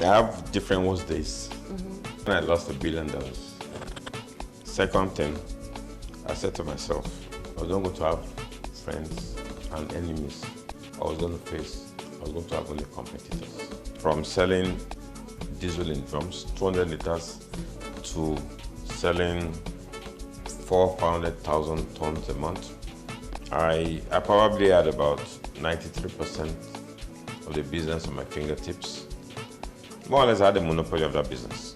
have different worst days. When I lost $1 billion. Second thing, I said to myself, I was not going to have friends and enemies. I was going to have only competitors. From selling diesel in drums, 200 liters, to selling 400,000 tons a month, I probably had about 93% of the business on my fingertips. More or less, I had a monopoly of that business.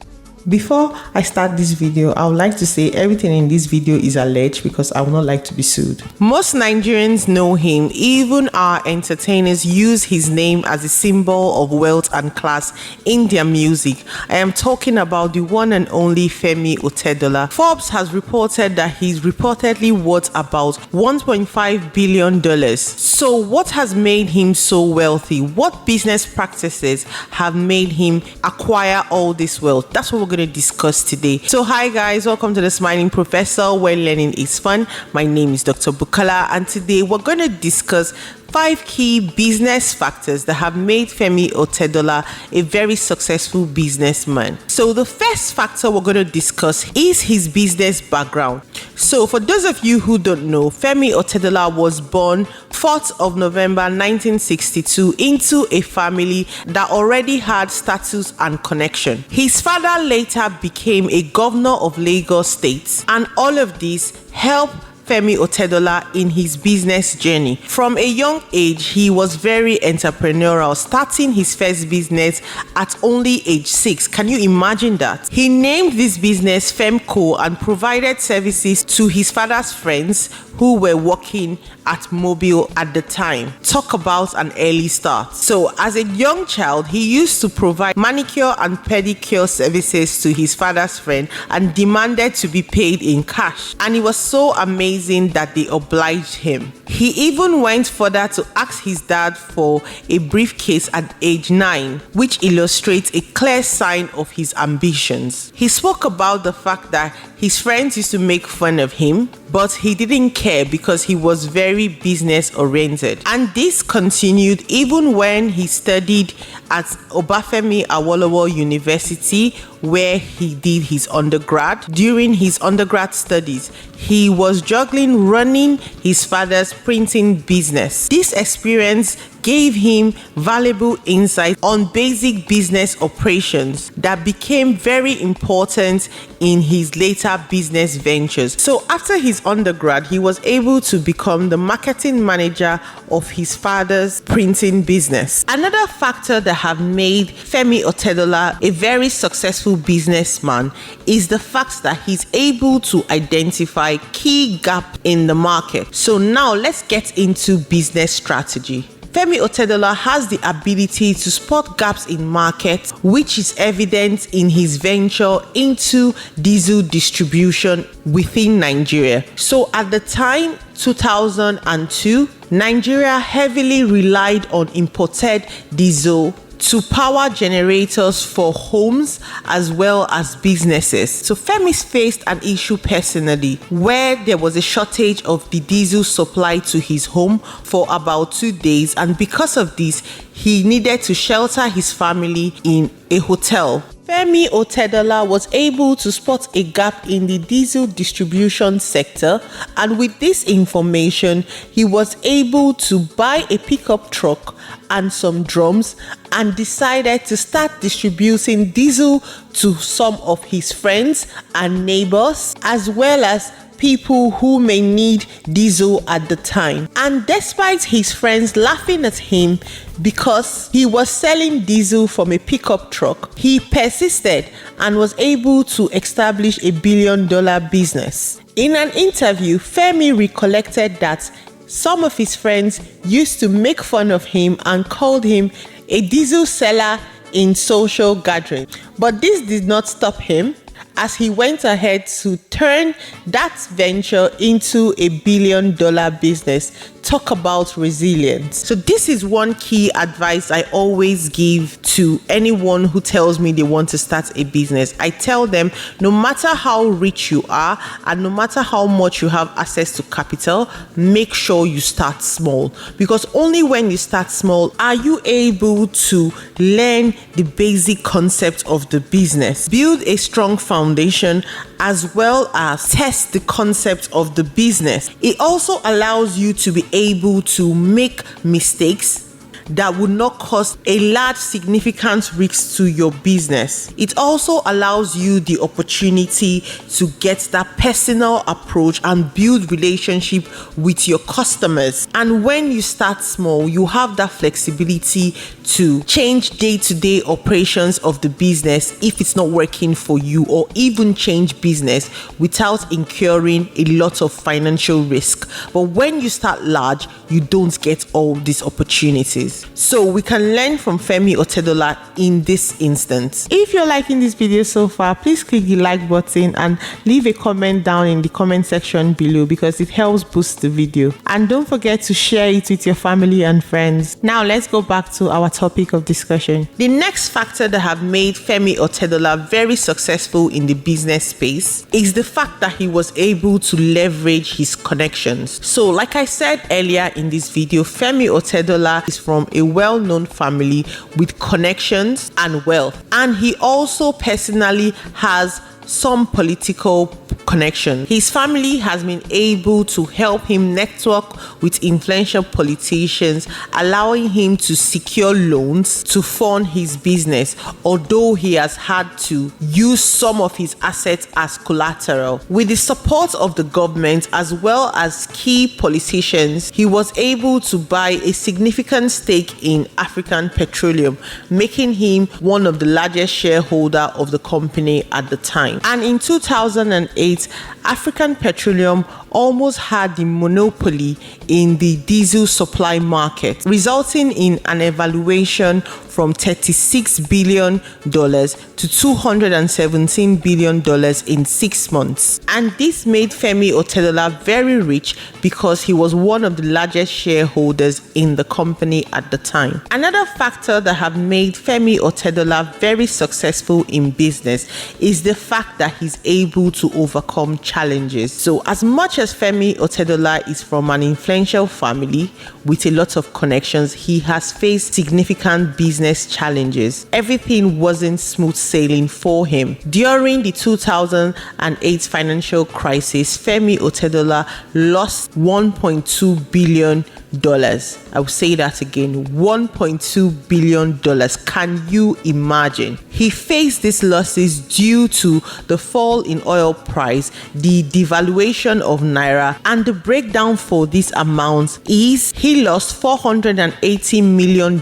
Before I start this video, I would like to say everything in this video is alleged because I would not like to be sued. Most Nigerians know him. Even our entertainers use his name as a symbol of wealth and class in their music. I am talking about the one and only Femi Otedola. Forbes has reported that he's reportedly worth about $1.5 billion. So what has made him so wealthy? What business practices have made him acquire all this wealth? That's what we're going to discuss today. So hi guys, welcome to the Smiling Professor, where learning is fun. My name is Dr. Bukola, and today we're going to discuss 5 key business factors that have made Femi Otedola a very successful businessman. So the first factor we're going to discuss is his business background. So for those of you who don't know, Femi Otedola was born 4th of November 1962 into a family that already had status and connection. His father later became a governor of Lagos State, and all of this helped Femi Otedola in his business journey. From a young age, he was very entrepreneurial, starting his first business at only age 6. Can you imagine that? He named this business Femco and provided services to his father's friends who were working at Mobile at the time. Talk about an early start. So as a young child, he used to provide manicure and pedicure services to his father's friend and demanded to be paid in cash. And it was so amazing that they obliged him. He even went further to ask his dad for a briefcase at age 9, which illustrates a clear sign of his ambitions. He spoke about the fact that his friends used to make fun of him, but he didn't care because he was very business oriented. And this continued even when he studied at Obafemi Awolowo University, where he did his undergrad. During his undergrad studies, he was juggling running his father's printing business. This experience gave him valuable insight on basic business operations that became very important in his later business ventures. So after his undergrad, he was able to become the marketing manager of his father's printing business. Another factor that have made Femi Otedola a very successful businessman is the fact that he's able to identify key gaps in the market. So now let's get into business strategy. Femi Otedola has the ability to spot gaps in markets, which is evident in his venture into diesel distribution within Nigeria. So at the time, 2002, Nigeria heavily relied on imported diesel to power generators for homes as well as businesses. So Femi faced an issue personally where there was a shortage of the diesel supply to his home for about 2 days, and because of this, he needed to shelter his family in a hotel. Femi Otedola was able to spot a gap in the diesel distribution sector, and with this information, he was able to buy a pickup truck and some drums and decided to start distributing diesel to some of his friends and neighbors, as well as people who may need diesel at the time. And despite his friends laughing at him because he was selling diesel from a pickup truck, he persisted and was able to establish a $1 billion business. In an interview, Femi recollected that some of his friends used to make fun of him and called him a diesel seller in social gatherings. But this did not stop him, as he went ahead to turn that venture into a $1 billion business talk about resilience. So this is one key advice I always give to anyone who tells me they want to start a business. I tell them, no matter how rich you are and no matter how much you have access to capital, make sure you start small, because only when you start small are you able to learn the basic concept of the business, build a strong foundation, as well as test the concept of the business. It also allows you to be able to make mistakes that would not cause a large significant risk to your business. It also allows you the opportunity to get that personal approach and build relationship with your customers. And when you start small, you have that flexibility to change day-to-day operations of the business if it's not working for you, or even change business without incurring a lot of financial risk. But when you start large, you don't get all these opportunities. So we can learn from Femi Otedola in this instance. If you're liking this video so far, please click the like button and leave a comment down in the comment section below, because it helps boost the video. And don't forget to share it with your family and friends. Now let's go back to our topic of discussion. The next factor that have made Femi Otedola very successful in the business space is the fact that he was able to leverage his connections. So like I said earlier in this video, Femi Otedola is from a well-known family with connections and wealth, and he also personally has some political connection. His family has been able to help him network with influential politicians, allowing him to secure loans to fund his business, although he has had to use some of his assets as collateral. With the support of the government as well as key politicians, he was able to buy a significant stake in African Petroleum, making him one of the largest shareholders of the company at the time. And in 2008, African Petroleum almost had the monopoly in the diesel supply market, resulting in an evaluation from $36 billion to $217 billion in 6 months. And this made Femi Otedola very rich because he was one of the largest shareholders in the company at the time. Another factor that have made Femi Otedola very successful in business is the fact that he's able to overcome challenges. So as much as Femi Otedola is from an influential family with a lot of connections, he has faced significant business challenges. Everything wasn't smooth sailing for him. During the 2008 financial crisis, Femi Otedola lost $1.2 billion. I will say that again, $1.2 billion. Can you imagine? He faced these losses due to the fall in oil price, the devaluation of Naira, and the breakdown for this amount is he lost $480 million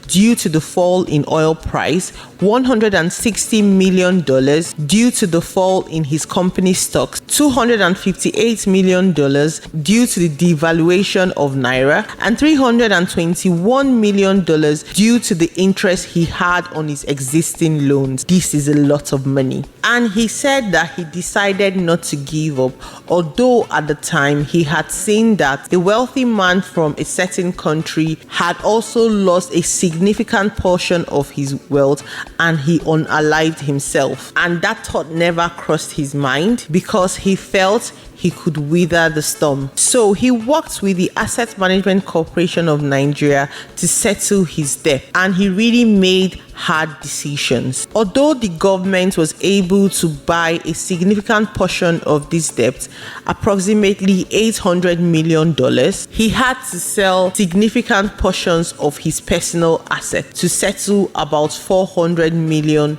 due to the fall in oil price, $160 million due to the fall in his company stocks, $258 million due to the devaluation of Naira, and $321 million due to the interest he had on his existing loans. This is a lot of money. And he said that he decided not to give up, although at the time he had seen that a wealthy man from a certain country had also lost a significant portion of his wealth and he unalived himself. And that thought never crossed his mind because he felt he could weather the storm. So he worked with the Asset Management Corporation of Nigeria to settle his debt, and he really made hard decisions. Although the government was able to buy a significant portion of this debt, approximately $800 million, he had to sell significant portions of his personal assets to settle about $400 million.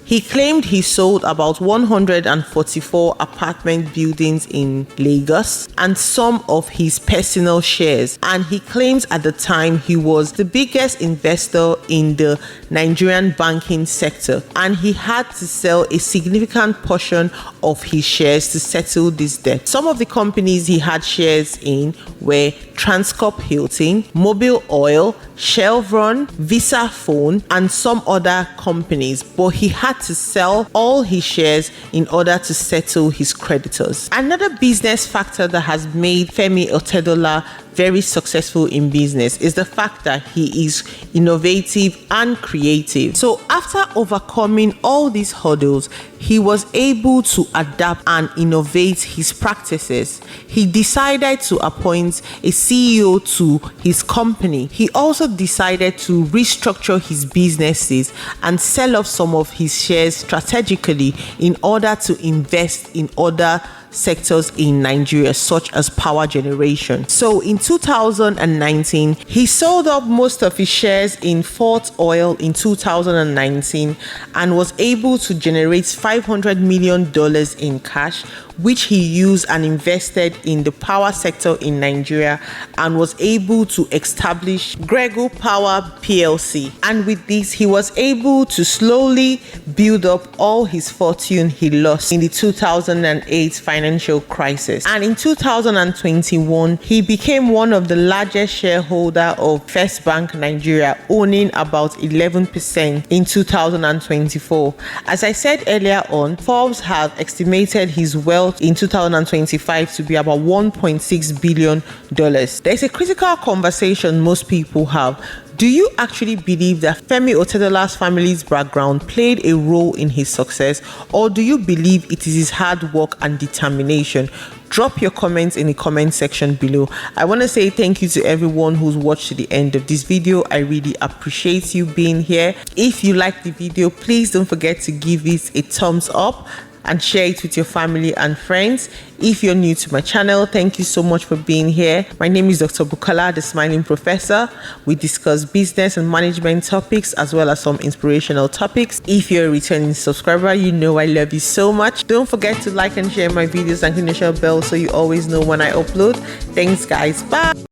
He claimed he sold about 144 apartment buildings in Lagos and some of his personal shares, and he claims at the time he was the biggest investor in the Nigerian banking sector, and he had to sell a significant portion of his shares to settle this debt. Some of the companies he had shares in were Transcorp Hilton, Mobil Oil, Chevron, Visa Phone, and some other companies. but he had to sell all his shares in order to settle his creditors. Another business factor that has made Femi Otedola very successful in business is the fact that he is innovative and creative. So after overcoming all these hurdles, he was able to adapt and innovate his practices. He decided to appoint a CEO to his company. He also decided to restructure his businesses and sell off some of his shares strategically in order to invest in other sectors in Nigeria, such as power generation. So in 2019, he sold up most of his shares in Fort Oil in 2019 and was able to generate $500 million in cash, which he used and invested in the power sector in Nigeria, and was able to establish Grego Power PLC. And with this, he was able to slowly build up all his fortune he lost in the 2008 financial crisis. And in 2021, he became one of the largest shareholder of First Bank Nigeria, owning about 11% in 2024. As I said earlier on, Forbes have estimated his wealth in 2025 to be about $1.6 billion. There's a critical conversation most people have. Do you actually believe that Femi Otedola's family's background played a role in his success, or do you believe it is his hard work and determination? Drop your comments in the comment section below. I want to say thank you to everyone who's watched to the end of this video. I really appreciate you being here. If you like the video, please don't forget to give it a thumbs up and share it with your family and friends. If you're new to my channel, thank you so much for being here. My name is Dr. Bukola, the Smiling Professor. We discuss business and management topics as well as some inspirational topics. If you're a returning subscriber, you know I love you so much. Don't forget to like and share my videos and click the bell so you always know when I upload. Thanks guys, bye.